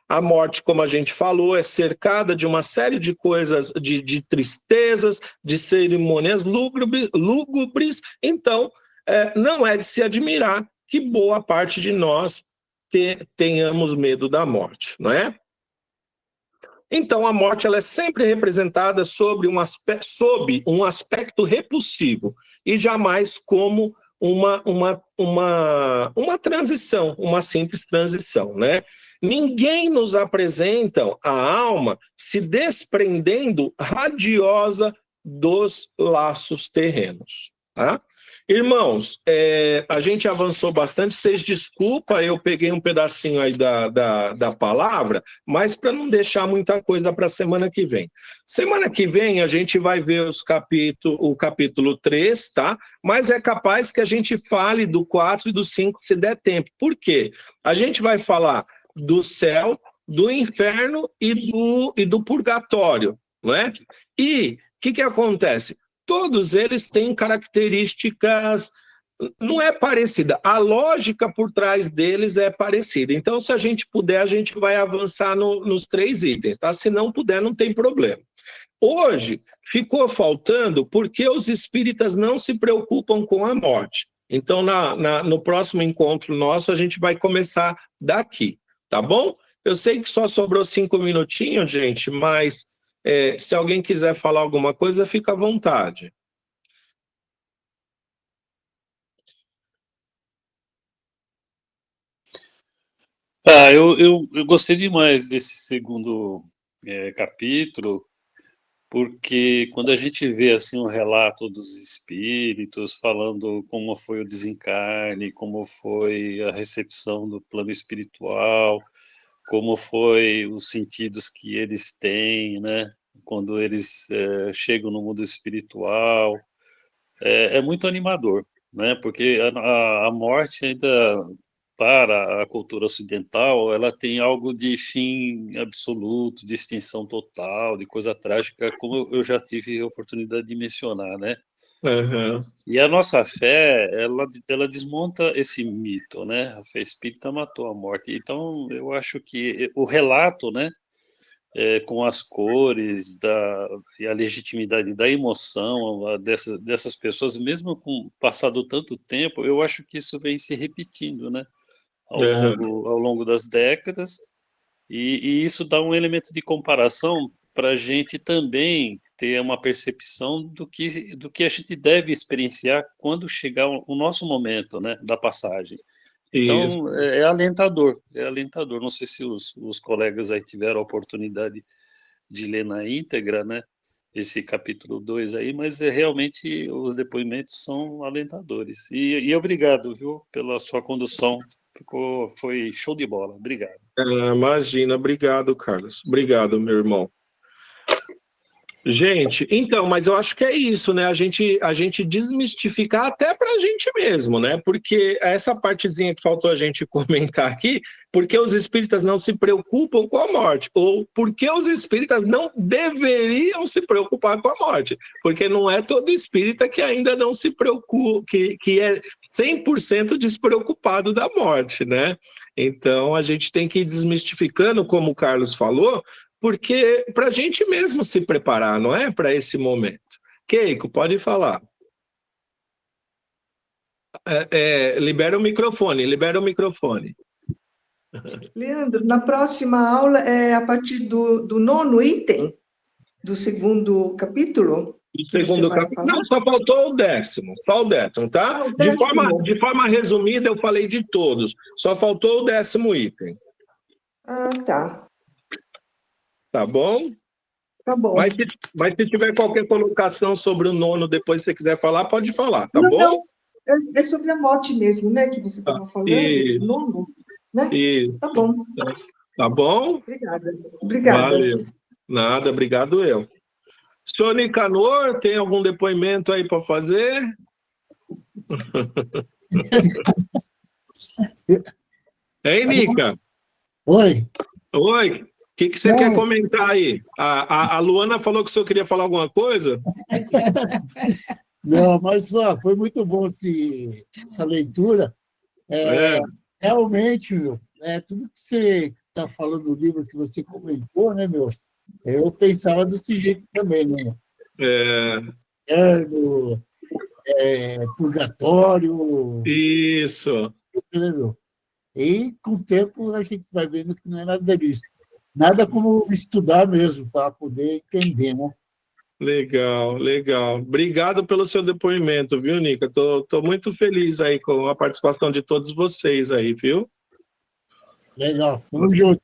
A morte, como a gente falou, é cercada de uma série de coisas, de tristezas, de cerimônias lúgubres, então não é de se admirar que boa parte de nós tenhamos medo da morte, não é? Então a morte, ela é sempre representada sob um aspecto repulsivo e jamais como uma transição, uma simples transição, né? Ninguém nos apresenta a alma se desprendendo radiosa dos laços terrenos, tá? Irmãos, a gente avançou bastante, vocês desculpa, eu peguei um pedacinho aí da palavra, mas para não deixar muita coisa para a semana que vem. Semana que vem a gente vai ver o capítulo 3, tá? Mas é capaz que a gente fale do 4 e do 5 se der tempo. Por quê? A gente vai falar do céu, do inferno e do purgatório, não é? E o que acontece? Todos eles têm características, não é parecida, a lógica por trás deles é parecida. Então, se a gente puder, a gente vai avançar nos 3 itens, tá? Se não puder, não tem problema. Hoje, ficou faltando porque os espíritas não se preocupam com a morte. Então, no próximo encontro nosso, a gente vai começar daqui, tá bom? Eu sei que só sobrou 5 minutinhos, gente, mas se alguém quiser falar alguma coisa, fica à vontade. Eu gostei demais desse segundo capítulo, porque quando a gente vê assim um relato dos espíritos falando como foi o desencarne, como foi a recepção do plano espiritual, como foi os sentidos que eles têm, né? quando eles chegam no mundo espiritual, é muito animador, né? Porque a morte ainda, para a cultura ocidental, ela tem algo de fim absoluto, de extinção total, de coisa trágica, como eu já tive a oportunidade de mencionar, né? Aham. E a nossa fé, ela desmonta esse mito, né? A fé espírita matou a morte. Então, eu acho que o relato, né, com as cores e a legitimidade da emoção dessas pessoas, mesmo com passado tanto tempo, eu acho que isso vem se repetindo, né, Aham. ao longo das décadas, e isso dá um elemento de comparação para a gente também ter uma percepção do que a gente deve experienciar quando chegar o nosso momento, né, da passagem. Isso. Então, é alentador, é alentador. Não sei se os colegas aí tiveram a oportunidade de ler na íntegra, né, esse capítulo 2 aí, mas realmente os depoimentos são alentadores. E obrigado, viu, pela sua condução. Foi show de bola. Obrigado. Imagina, obrigado, Carlos. Obrigado, meu irmão. Gente, então, mas eu acho que é isso, né? A gente desmistificar até para a gente mesmo, né? Porque essa partezinha que faltou a gente comentar aqui, porque os espíritas não se preocupam com a morte, ou porque os espíritas não deveriam se preocupar com a morte, porque não é todo espírita que ainda não se preocupa, que é 100% despreocupado da morte, né? Então, a gente tem que ir desmistificando, como o Carlos falou, porque para a gente mesmo se preparar, não é? Para esse momento. Keiko, pode falar. Libera o microfone, libera o microfone. Leandro, na próxima aula é a partir do 9º item do 2º capítulo O que você segundo vai capítulo. falar? Não, só faltou o 10º, só o 10º, tá? Ah, o 10º. De forma resumida, eu falei de todos, só faltou o 10º item. Ah, tá. Tá bom? Tá bom. Mas se tiver qualquer colocação sobre o 9º, depois se você quiser falar, pode falar, tá Não, bom? não. É sobre a morte mesmo, né? Que você estava falando, Isso. 9º, né? Isso. Tá bom. Tá bom? Obrigada. Obrigada. Valeu. Nada, obrigado eu. Senhor Nicanor, tem algum depoimento aí para fazer? Hein, Nica? Oi. Oi. O que você quer comentar aí? A Luana falou que o senhor queria falar alguma coisa? Não, mas foi muito bom essa leitura. Realmente, meu, tudo que você está falando no livro que você comentou, né, meu? Eu pensava desse jeito também, né? Inferno, purgatório. Isso. Né, meu? E, com o tempo, a gente vai vendo que não é nada disso. Nada como estudar mesmo, para poder entender, né? Legal, legal. Obrigado pelo seu depoimento, viu, Nica? Tô muito feliz aí com a participação de todos vocês aí, viu? Legal, tamo junto.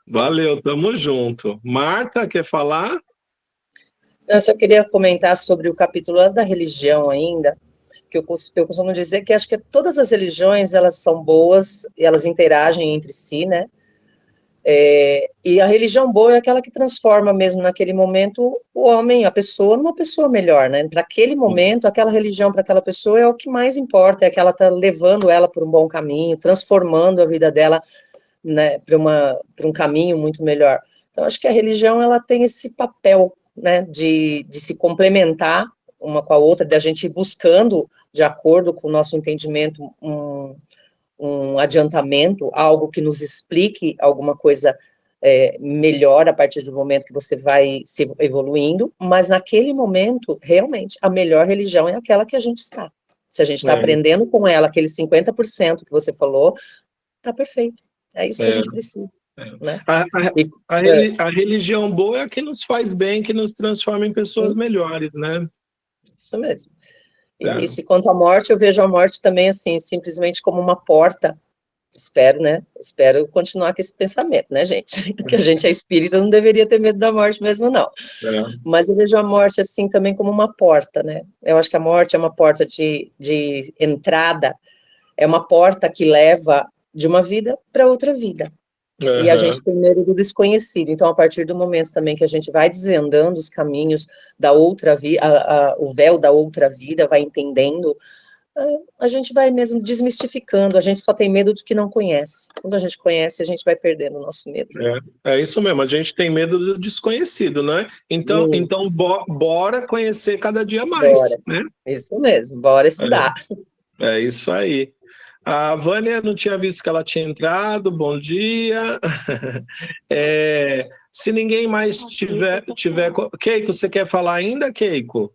Valeu, tamo junto. Marta, quer falar? Eu só queria comentar sobre o capítulo da religião ainda, que eu costumo dizer que acho que todas as religiões, elas são boas, e elas interagem entre si, né? E a religião boa é aquela que transforma mesmo naquele momento o homem, a pessoa, numa pessoa melhor, né? Para aquele momento, aquela religião para aquela pessoa é o que mais importa, é que ela está levando ela por um bom caminho, transformando a vida dela, né, para um caminho muito melhor. Então, acho que a religião ela tem esse papel, né, de se complementar uma com a outra, de a gente ir buscando, de acordo com o nosso entendimento, um adiantamento, algo que nos explique alguma coisa melhor a partir do momento que você vai se evoluindo, mas naquele momento, realmente, a melhor religião é aquela que a gente está. Se a gente está aprendendo com ela, aquele 50% que você falou, está perfeito. É isso que a gente precisa. Né? A religião boa é a que nos faz bem, que nos transforma em pessoas melhores, né? Isso mesmo. E se quanto à morte, eu vejo a morte também, assim, simplesmente como uma porta. Espero, né? Espero continuar com esse pensamento, né, gente? Que a gente é espírita, não deveria ter medo da morte mesmo, não. Mas eu vejo a morte, assim, também como uma porta, né? Eu acho que a morte é uma porta de entrada, é uma porta que leva de uma vida para outra vida. E a gente tem medo do desconhecido. Então, a partir do momento também que a gente vai desvendando os caminhos da outra vida, o véu da outra vida, vai entendendo, a gente vai mesmo desmistificando. A gente só tem medo do que não conhece. Quando a gente conhece, a gente vai perdendo o nosso medo. É isso mesmo, a gente tem medo do desconhecido, né? Então bora conhecer cada dia mais, Bora. né? Isso mesmo, bora estudar. É isso aí. A Vânia não tinha visto que ela tinha entrado, bom dia. Se ninguém mais tiver... Keiko, você quer falar ainda, Keiko?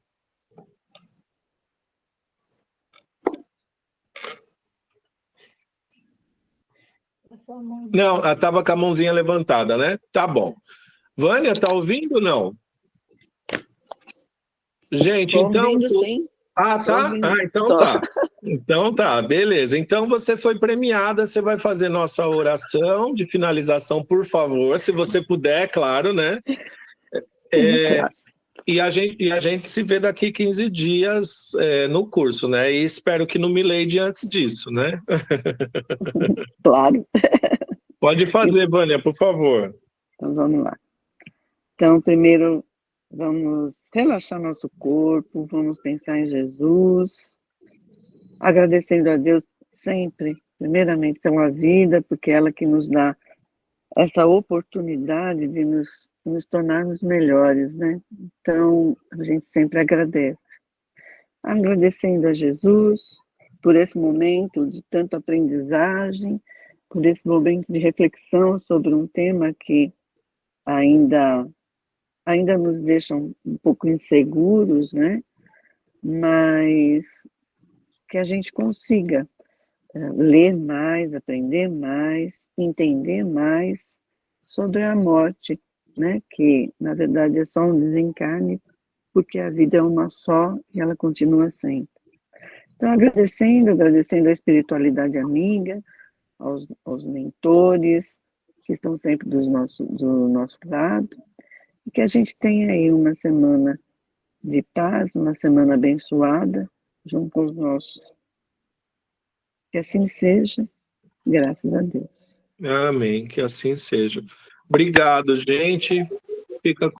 Não, ela estava com a mãozinha levantada, né? Tá bom. Vânia, tá ouvindo ou não? Gente, Tô então... ouvindo, sim. Ah, tá? Então tá. Então tá, beleza. Então você foi premiada, você vai fazer nossa oração de finalização, por favor, se você puder, claro, né? Claro. E a gente se vê daqui 15 dias no curso, né? E espero que no Milady antes disso, né? Claro. Pode fazer, Vânia, por favor. Então, vamos lá. Então, primeiro, vamos relaxar nosso corpo, vamos pensar em Jesus, agradecendo a Deus sempre, primeiramente pela vida, porque é ela que nos dá essa oportunidade de nos tornarmos melhores, né? Então, a gente sempre agradece. Agradecendo a Jesus por esse momento de tanta aprendizagem, por esse momento de reflexão sobre um tema que ainda nos deixam um pouco inseguros, né? Mas que a gente consiga ler mais, aprender mais, entender mais sobre a morte, né? Que, na verdade, é só um desencarne, porque a vida é uma só e ela continua sempre. Então, agradecendo a espiritualidade amiga, aos mentores, que estão sempre do nosso lado, e que a gente tenha aí uma semana de paz, uma semana abençoada, junto com os nossos. Que assim seja, graças a Deus. Amém, que assim seja. Obrigado, gente. Fica